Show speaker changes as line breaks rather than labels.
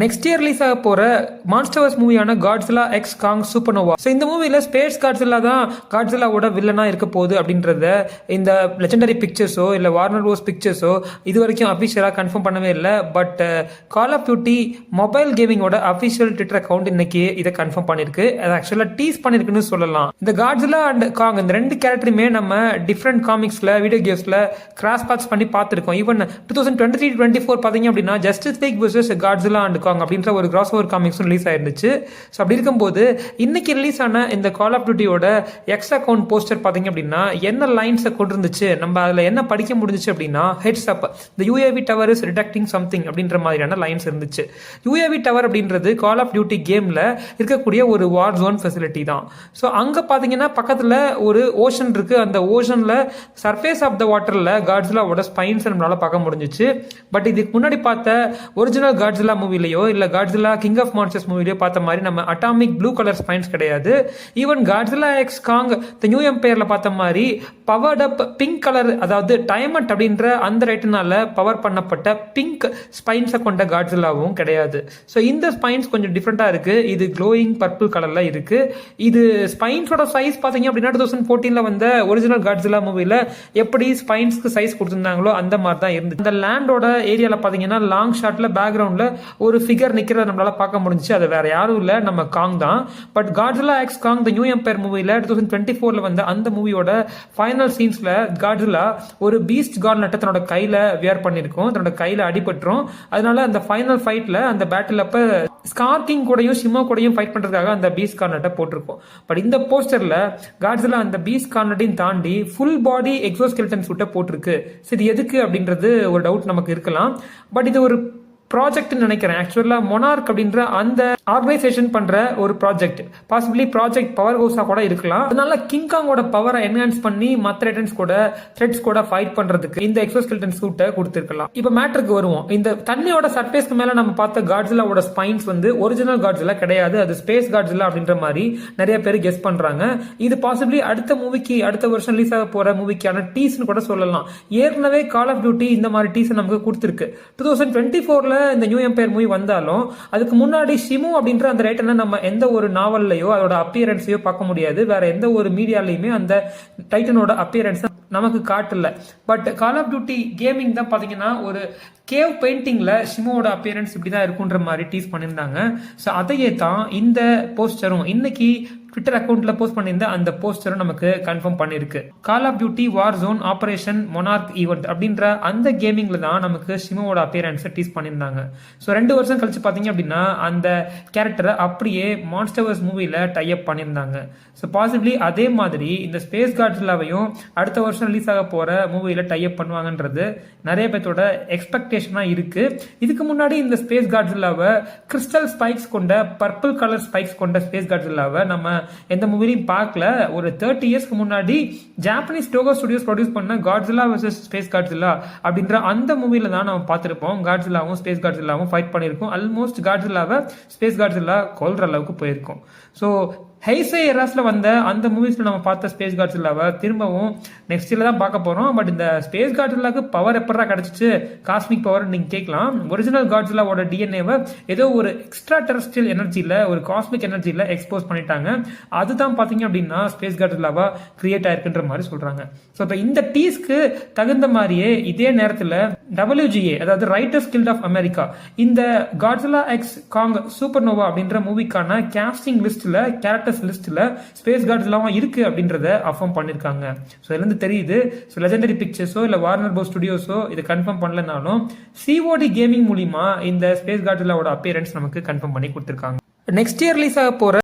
Next year release ஆக போற monsters மூவியான Godzilla x காங் supernova. So இந்த மூவியில் ஸ்பேஸ் காட்ஸிலா தான் காட்ஸிலாவோட வில்லனா இருக்க போகுது அப்படின்றத இந்த லெஜெண்டரி பிக்சர்ஸோ இல்லை வார்னர் ப்ரோஸ் பிக்சர்ஸோ இது வரைக்கும் அஃபிஷியலாக கன்ஃபார்ம் பண்ணவே இல்லை. But Call of Duty mobile கேமிங்கோட அஃபிஷியல் ட்விட்டர் அக்கௌண்ட் இன்னைக்கு இதை கன்ஃபார்ம் பண்ணிருக்கு. அதை ஆக்சுவலாக டீஸ் பண்ணிருக்குன்னு சொல்லலாம். இந்த காட்ஸிலா அண்ட் காங் இந்த ரெண்டு கேரக்டருமே நம்ம டிஃப்ரெண்ட் காமிக்ஸ்ல வீடியோ கேம்ஸ்ல கிராஸ் பேட்ச் பண்ணி பார்த்துருக்கோம். ஈவன் 2023-24 பார்த்தீங்க அப்படின்னா Justice League vs Godzilla and Kong அப்படின்ற ஒரு கிராஸ் ஓவர் காமிக்ஸும் ரிலீஸ் ஆயிருந்துச்சு. ஸோ அப்படி இருக்கும்போது இன்னைக்கு ரிலீஸ் ஆன இந்த கால் ஆஃப் டியூட்டியோட எக்ஸ் அக்கௌண்ட் போஸ்டர் பார்த்தீங்க அப்படின்னா என்ன லைன்ஸை கொண்டு இருந்துச்சு, நம்ம அதில் என்ன படிக்க முடிஞ்சிச்சு அப்படின்னா heads up the UAV tower is redacting something அப்படின்ற மாதிரியான லைன்ஸ் இருந்துச்சு. யூஏவி டவர் அப்படின்றது கால் ஆஃப் டியூட்டி கேமில் இருக்கக்கூடிய ஒரு வார் ஜோன் ஃபெசிலிட்டி தான். ஸோ அங்கே பார்த்தீங்கன்னா பக்கத்தில் ஒரு ஓஷன் இருக்கு. அந்த ஓஷனில் சர்ஃபேஸ் ஆஃப் த வாட்டரில் காட்ஸிலாவோட ஸ்பைன்ஸ் நம்மளால பார்க்க முடிஞ்சிச்சு. பட் இதுக்கு முன்னாடி பார்த்த ஒரிஜினல் காட்ஸிலா மூவிலையோ இல்ல காட்ஸிலா கிங் ஆஃப் மான்ஸ்டர்ஸ் மூவிலையோ பார்த்த மாதிரி நம்ம அட்டாமிக் ப்ளூ கலர் ஸ்பைன்ஸ் கிடையாது. Even Godzilla x Kong The new எம்பையர்ல பார்த்த மாதிரி பவர்ட் அப் பிங்க் கலர், அதாவது டைமண்ட் அப்படின்ற அந்த ரைட்டினால பவர் பண்ணப்பட்ட பிங்க் ஸ்பைன்ஸை கொண்ட காட்ஸிலாவும் கிடையாது. ஸோ இந்த ஸ்பைன்ஸ் கொஞ்சம் டிஃப்ரெண்டா இருக்கு. இது க்ளோயிங் பர்பிள் கலர்ல இருக்கு. இது ஸ்பைன்ஸோட சைஸ் பார்த்தீங்க அப்படின்னா 2014 வந்த ஒரிஜினல் காட்ஸிலா மூவில எப்படி ஸ்பைன்ஸ்க்கு சைஸ் கொடுத்திருந்தாங்களோ அந்த மாதிரி தான் இருந்துச்சு. இந்த லேண்டோட ஏரியால பாத்தீங்கன்னா லாங் ஷாட்ல பேக்ரவுண்ட்ல ஒரு ஃபிகர் நிக்கிறத நம்மளால பார்க்க முடிஞ்சிச்சு. அது வேற யாரும் இல்ல, நம்ம காங் தான். But Godzilla x Kong The New Empire மூவில 2024 வந்த அந்த மூவியோட ஃபைனல் சீன்ஸ்ல காட்ஸிலா ஒரு பீஸ்ட் கார்னட்டை தன்னோட கையில வியர் பண்ணிருக்கும், தன்னோட கையில அடிபட்டுரும். அதனால அந்த ஃபைனல் ஃபைட்ல அந்த பேட்டில் அப்ப ஸ்கார்கிங் கூடயும் ஷிமோ கூடயும் ஃபைட் பண்றதுக்காக அந்த பீஸ்ட் கார்னட்டை போட்டிருக்கும். பட் இந்த போஸ்டர்ல காட்ஸிலா அந்த பீஸ்ட் கார்னட்டையும் தாண்டி ஃபுல் பாடி எக்ஸோஸ்கெல்டன் சூட்டை போட்டிருக்கு. இது எதுக்கு அப்படின்றது ஒரு டவுட் நமக்கு இருக்கலாம். பட் இது ஒரு ப்ராஜெக்ட் நினைக்கிறேன். ஆக்சுவலா மொனார்க் அப்படின்ற அந்த ஆர்கனைசேஷன் பண்ற ஒரு ப்ராஜெக்ட், பாசிபிளி ப்ராஜெக்ட் பவர் ஹவுஸா கூட இருக்கலாம். அதனால கிங்காங்கோட பவரை என்ஹான்ஸ் பண்ணி மற்ற ரைட்டன்ஸ் கூட த்ரெட்ஸ் கூட ஃபைட் பண்றதுக்கு இந்த எக்ஸோஸ்கெல்டன் சூட்டை கொடுத்திருக்கலாம். இப்ப மேட்டருக்கு வருவோம். இந்த தண்ணியோட சர்ஃபேஸ்க்கு மேல நம்ம பார்த்த காட்ஸிலாவோட ஸ்பைன்ஸ் வந்து ஒரிஜினல் காட்ஸிலா கிடையாது, அது ஸ்பேஸ் காட்ஸிலா அப்படின்ற மாதிரி நிறைய பேர் கெஸ் பண்றாங்க. இது பாசிபிளி அடுத்த மூவிக்கு, அடுத்த வருஷம் ரிலீஸ் ஆக போற மூவிக்கான டீஸ்னு கூட சொல்லலாம். ஏற்கனவே கால் ஆஃப் டியூட்டி இந்த மாதிரி டீஸ் நமக்கு கொடுத்திருக்கு. 2024 இந்த நியூ எம்பையர் மூவி வந்தாலும் அதுக்கு முன்னாடி ஷிமு அப்படின்ற அந்த ரைட்டனை நம்ம எந்த ஒரு நாவல்லையோ அதோட அப்பியரன்ஸையோ பார்க்க முடியாது. வேற எந்த ஒரு மீடியாலையுமே அந்த டைட்டனோட அப்பியரன்ஸ் நமக்கு காட்டல. But Call of Duty gaming தான் பாத்தீங்கன்னா ஒரு கேவ் பெயிண்டிங்ல ஷிமோட அப்பியரன்ஸ் இப்படிதான் இருக்குன்ற மாதிரி டீஸ் பண்ணியிருந்தாங்க. ஸோ அதையே தான் இந்த போஸ்டரும் இன்னைக்கு ட்விட்டர் அக்கௌண்ட்ல போஸ்ட் பண்ணியிருந்த அந்த போஸ்டரும் நமக்கு கன்ஃபார்ம் பண்ணிருக்கு. Call of Duty Warzone Operation Monarch event அப்படின்ற அந்த கேமிங்ல தான் நமக்கு ஷிமோட அப்பியரன்ஸை டீஸ் பண்ணியிருந்தாங்க. ஸோ 2 வருஷம் கழிச்சு பாத்தீங்க அப்படின்னா அந்த கேரக்டரை அப்படியே மான்ஸ்டர்ஸ் மூவில டை அப் பண்ணியிருந்தாங்க. ஸோ பாசிபிளி அதே மாதிரி இந்த ஸ்பேஸ் காட்ஸிலாவையும் அடுத்த வருஷம் ரிலீஸ் ஆக போற மூவில டை அப் பண்ணுவாங்கன்றது நிறைய பேர்த்தோட எக்ஸ்பெக்டேஷனா இருக்கு. இதுக்கு முன்னாடி இந்த ஸ்பேஸ் காட்ஸிலாவை கிறிஸ்டல் ஸ்பைக்ஸ் கொண்ட பர்பிள் கலர் ஸ்பைக்ஸ் கொண்ட ஸ்பேஸ் காட்ஸிலாவை நம்ம எந்த மூவிலையும் பார்க்கல. ஒரு 30 இயர்ஸ்க்கு முன்னாடி ஜாப்பனீஸ் டோகோ ஸ்டுடியோஸ் ப்ரொடியூஸ் பண்ண காட்ஸிலா vs ஸ்பேஸ் காட்ஸிலா அப்படின்ற அந்த மூவில தான் நம்ம பார்த்திருப்போம். காட்ஸிலாவும் ஸ்பேஸ் காட்ஸிலாவும் ஃபைட் பண்ணிருக்கோம். ஆல்மோஸ்ட் காட்ஸிலாவை ஸ்பேஸ் காட்ஸிலா கொல்ற அளவுக்கு போயிருக்கும். ஸோ ஹெய்சே எராஸ்ல வந்த அந்த மூவிஸ்ல நம்ம பார்த்த ஸ்பேஸ் காட்ஸிலாவை திரும்பவும் நெக்ஸ்ட் இயர்ல தான் பார்க்க போறோம். பட் இந்த ஸ்பேஸ் காட்ஸிலாக்கு பவர் எப்படா கிடைச்சிச்சு, காஸ்மிக் பவர் நீங்க கேட்கலாம். ஒரிஜினல் காட்ஸிலாவோட டிஎன்ஏவை ஏதோ ஒரு எக்ஸ்ட்ரா டெரஸ்ட்ரியல் எனர்ஜில, ஒரு காஸ்மிக் எனர்ஜில எக்ஸ்போஸ் பண்ணிட்டாங்க. அதுதான் பாத்தீங்க அப்படின்னா ஸ்பேஸ் காட்ஸிலாவா கிரியேட் ஆயிருக்குன்ற மாதிரி சொல்றாங்க. ஸோ இப்போ இந்த டீஸ்க்கு தகுந்த மாதிரியே இதே நேரத்தில் WGA, அதாவது ரைட்டர்ஸ் கில்ட் ஆஃப் அமெரிக்கா, இந்த காட்ஸிலா எக்ஸ் காங் சூப்பர்னோவா அப்படின்ற மூவிக்கான கேஸ்டிங் லிஸ்ட்ல, கேரக்டர்ஸ் லிஸ்ட்ல ஸ்பேஸ் காட்ஸிலாவும் இருக்கு அப்படின்றத அஃபார்ம் பண்ணிருக்காங்க. ஸோ இதுல இருந்து தெரியுது. ஸோ லெஜெண்டரி பிக்சர்ஸோ இல்ல வார்னர் ப்ரோஸ் ஸ்டுடியோஸோ இதை கன்ஃபார்ம் பண்ணலனாலும் COD கேமிங் மூலியமா இந்த ஸ்பேஸ் காட்ஸிலாவோட அப்பியரன்ஸ் நமக்கு கன்ஃபார்ம் பண்ணி கொடுத்திருக்காங்க. நெக்ஸ்ட் இயர் ரிலீஸ் ஆக போற